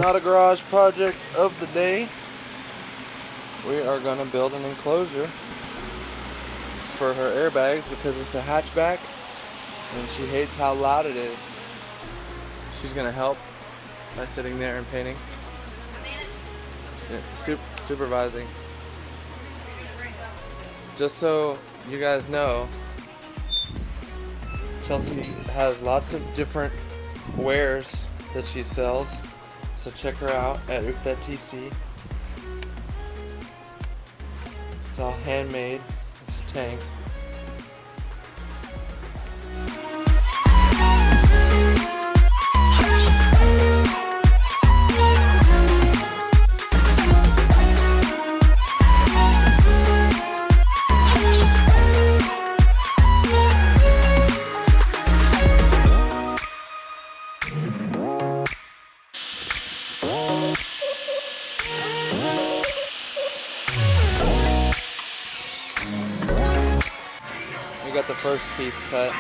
Not a garage project of the day. We are going to build an enclosure for her airbags because it's a hatchback and she hates how loud it is. She's going to help by sitting there and painting. Yeah, supervising. Just so you guys know, Chelsea has lots of different wares that she sells. So check her out at Oop.tc. It's all handmade. This tank. We got the first piece cut.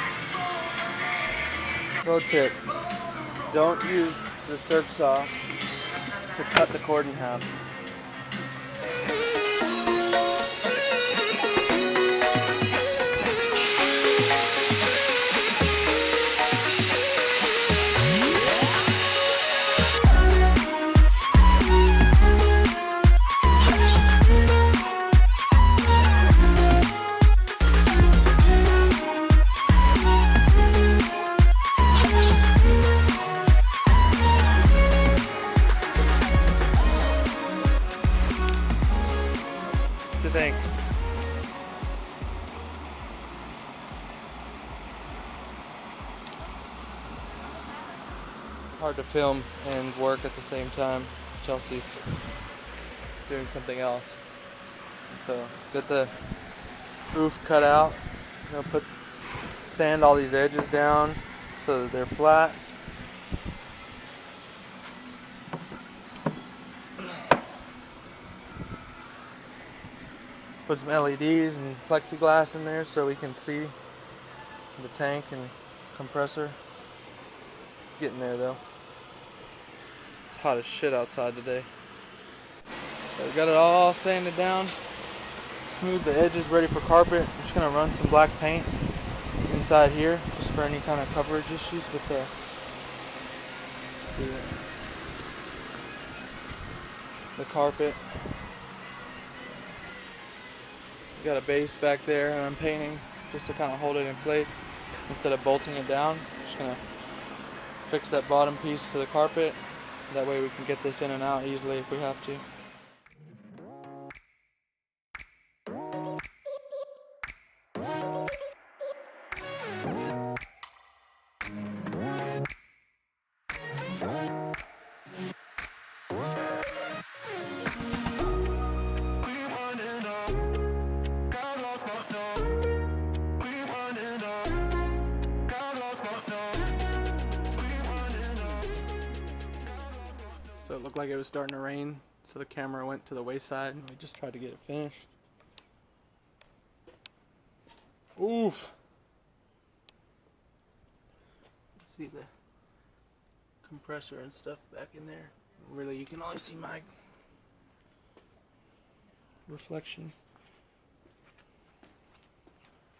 Pro tip, don't use the circ saw to cut the cord in half. Think. It's hard to film and work at the same time. Chelsea's doing something else. So get the roof cut out. Sand all these edges down so that they're flat. Put some LEDs and plexiglass in there so we can see the tank and compressor. Getting there though. It's hot as shit outside today. So we got it all sanded down. Smooth the edges, ready for carpet. I'm just gonna run some black paint inside here just for any kind of coverage issues with the carpet. Got a base back there and I'm painting just to kind of hold it in place instead of bolting it down. Just gonna fix that bottom piece to the carpet. That way we can get this in and out easily if we have to. So it looked like it was starting to rain, so the camera went to the wayside and we just tried to get it finished. Oof! See the compressor and stuff back in there. Really, you can only see my reflection.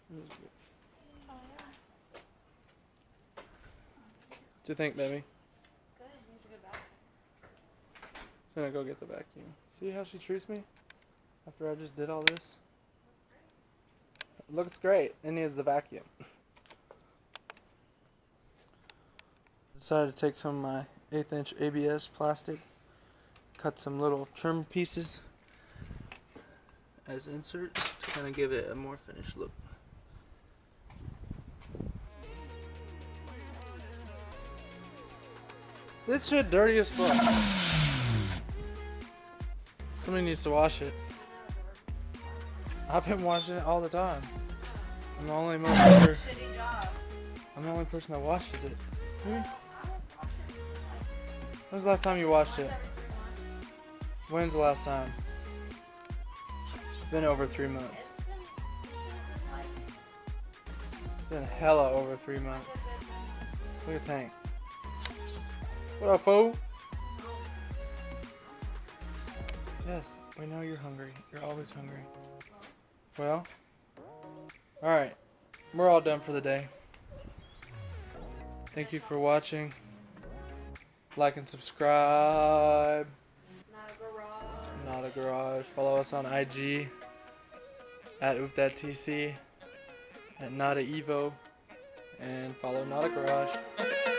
What do you think, baby? I'm gonna go get the vacuum. See how she treats me after I just did all this? It looks great. It needs the vacuum. Decided to take some of my 1/8 inch ABS plastic, cut some little trim pieces as inserts to kind of give it a more finished look. This shit dirty as fuck. Somebody needs to wash it. I've been washing it all the time. I'm the only person that washes it. When was the last time you washed it? When's the last time? It's been over 3 months. It's been hella over 3 months. Look at Tank. What up, fool? Yes, we know you're hungry. You're always hungry. Well, alright. We're all done for the day. Thank you for watching. Like and subscribe. Notta Garage. Follow us on IG at oofthattc, at Notta Evo, and follow Notta Garage.